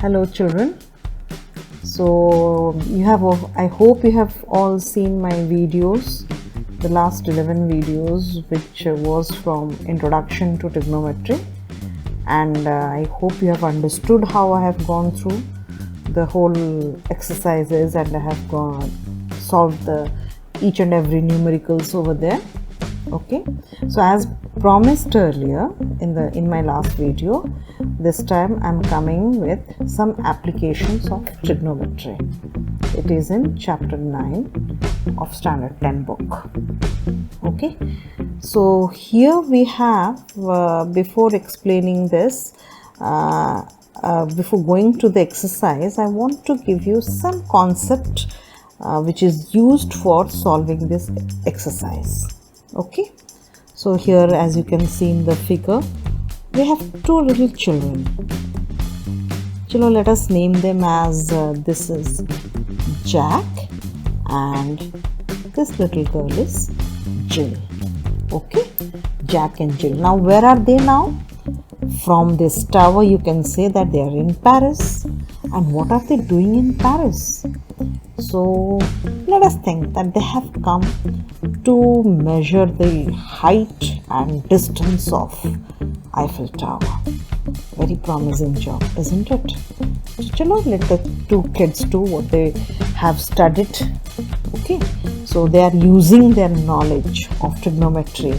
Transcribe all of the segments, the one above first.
Hello children. So I hope you have all seen my videos, the last 11 videos, which was from Introduction to Trigonometry, and I hope you have understood how I have gone through the whole exercises and I have solved each and every numericals over there. Okay, so as promised earlier in my last video, this time I'm coming with some applications of trigonometry. It is in chapter 9 of standard 10 book. Okay, so here we have before explaining this, before going to the exercise, I want to give you some concept which is used for solving this exercise. Okay, so here, as you can see in the figure, we have two little children. Let us name them as this is Jack and this little girl is Jill. Okay, Jack and Jill. Now where are they now? From this tower you can say that they are in Paris. And what are they doing in Paris? So let us think that they have come to measure the height and distance of Eiffel Tower. Very promising job, isn't it? So let the two kids do what they have studied. Okay, so they are using their knowledge of trigonometry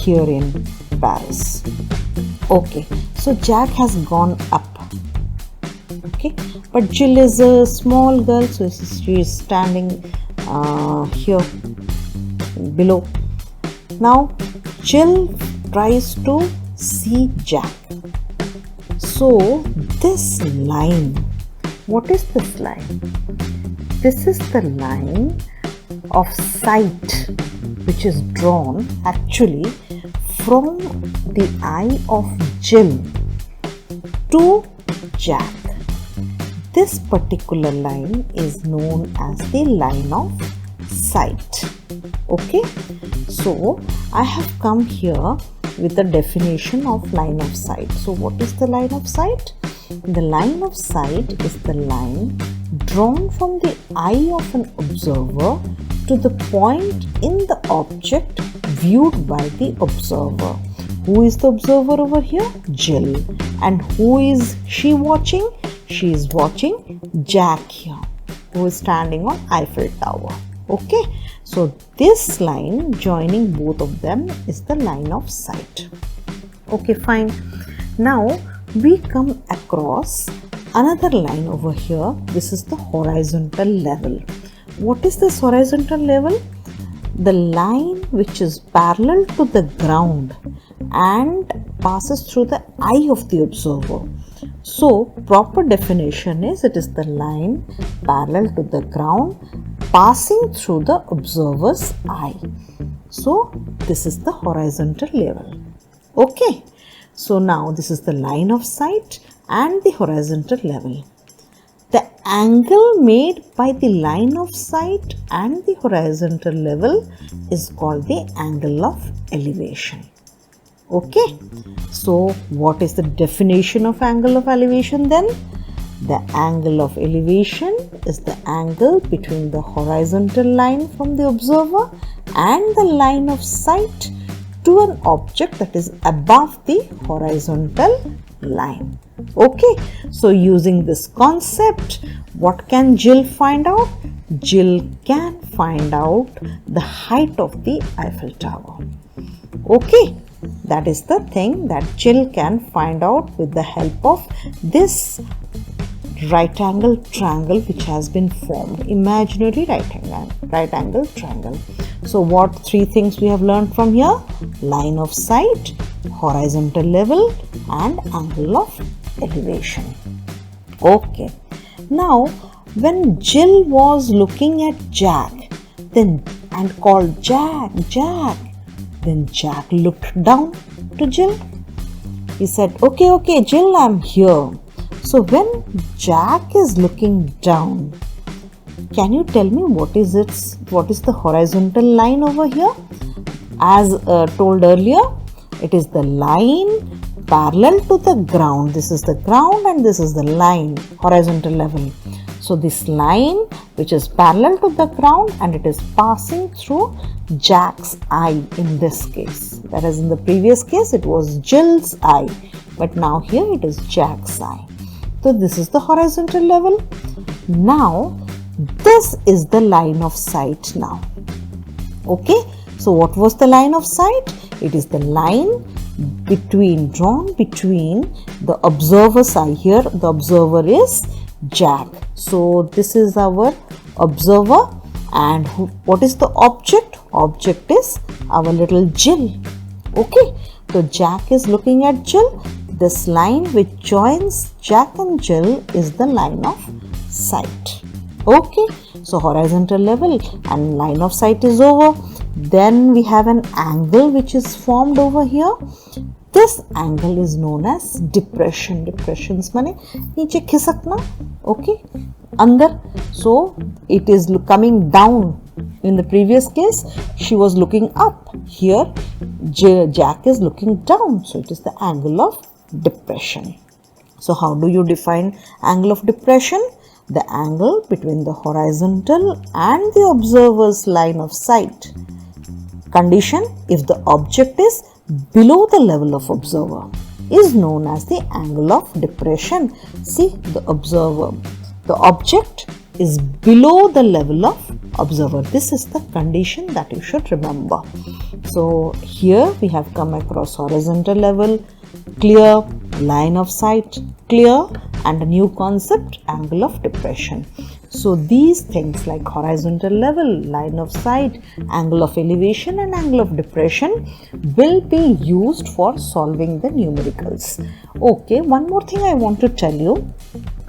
here in Paris. Okay, so Jack has gone up. Okay, but Jill is a small girl, so she is standing here below. Now Jill tries to see Jack. So this line, what is this line? This is the line of sight which is drawn actually from the eye of Jill to Jack. This particular line is known as the line of sight. Okay, so I have come here with the definition of line of sight. So what is the line of sight? The line of sight is the line drawn from the eye of an observer to the point in the object viewed by the observer. Who is the observer over here? Jill. And who is she watching? She is watching Jack here, who is standing on Eiffel Tower. Okay, so this line joining both of them is the line of sight. Okay, fine. Now we come across another line over here. This is the horizontal level. What is this horizontal level? The line which is parallel to the ground and passes through the eye of the observer. So proper definition is it is the line parallel to the ground passing through the observer's eye. So this is the horizontal level. Okay, so now this is the line of sight and the horizontal level. The angle made by the line of sight and the horizontal level is called the angle of elevation. Okay, so what is the definition of angle of elevation then? The angle of elevation is the angle between the horizontal line from the observer and the line of sight to an object that is above the horizontal line. Okay, so using this concept, what can Jill find out? Jill can find out the height of the Eiffel Tower. Okay, that is the thing that Jill can find out with the help of this right angle triangle which has been formed, imaginary right angle triangle. So what three things we have learned from here? Line of sight, horizontal level and angle of elevation. Okay, now when Jill was looking at Jack and called Jack, then Jack looked down to Jill. He said, okay, Jill, I'm here. So when Jack is looking down, can you tell me what is the horizontal line over here? As told earlier, it is the line parallel to the ground. This is the ground and this is the line, horizontal level. So this line which is parallel to the ground and it is passing through Jack's eye in this case. Whereas in the previous case it was Jill's eye, but now here it is Jack's eye. So this is the horizontal level. Now this is the line of sight now. Okay, so what was the line of sight? It is the line drawn between the observer's eye. Here the observer is Jack. So this is our observer, and what is the object? Object is our little Jill. Okay, so Jack is looking at Jill. This line which joins Jack and Jill is the line of sight. Okay, so horizontal level and line of sight is over. Then we have an angle which is formed over here. This angle is known as depression. Depressions mane niche खिसकना, okay, अंदर. So it is coming down. In the previous case, she was looking up. Here, Jack is looking down. So it is the angle of depression. So how do you define angle of depression? The angle between the horizontal and the observer's line of sight. Condition: if the object is below the level of observer, is known as the angle of depression. See, the object is below the level of observer. This is the condition that you should remember. So here we have come across horizontal level, clear, line of sight, clear, and a new concept, angle of depression. So these things like horizontal level, line of sight, angle of elevation and angle of depression will be used for solving the numericals. Okay, one more thing I want to tell you.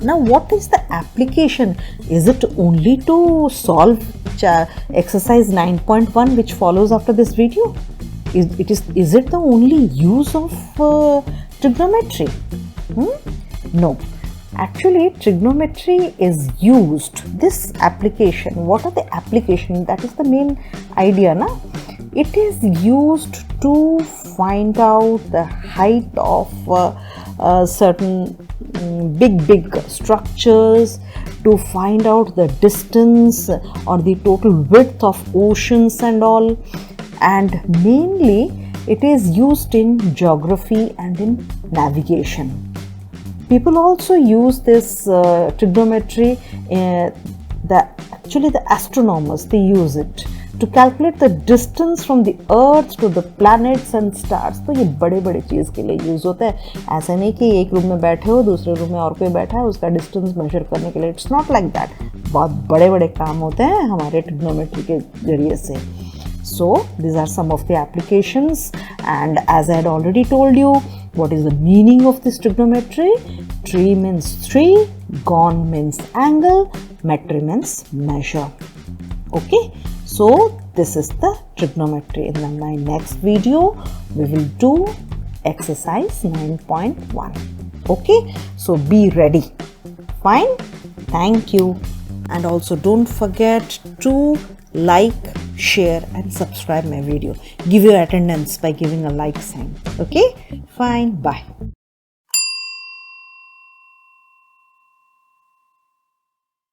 Now what is the application? Is it only to solve exercise 9.1 which follows after this video? Is it the only use of trigonometry? No. Actually, trigonometry is used. This application, what are the applications? That is the main idea, na? It is used to find out the height of certain big structures, to find out the distance or the total width of oceans and all. And mainly, it is used in geography and in navigation. People also use this trigonometry, actually the astronomers, they use it to calculate the distance from the earth to the planets and stars. तो ये बड़े चीज़ के लिए use होता है. ऐसा नहीं कि एक रूम में बैठे हो, दूसरे रूम में और कोई बैठा है, उसका डिस्टेंस मेजर करने के लिए. It's not like that. बहुत बड़े काम होते हैं हमारे ट्रिग्नोमेट्री के जरिए से. So these are some of the applications, and as I had already told you, what is the meaning of this trigonometry? Tri means 3, gon means angle, metry means measure. Okay, so this is the trigonometry. In my next video, we will do exercise 9.1. Okay, so be ready. Fine, thank you. And also don't forget to like, share and subscribe my video. Give your attendance by giving a like sign. Okay, fine, bye.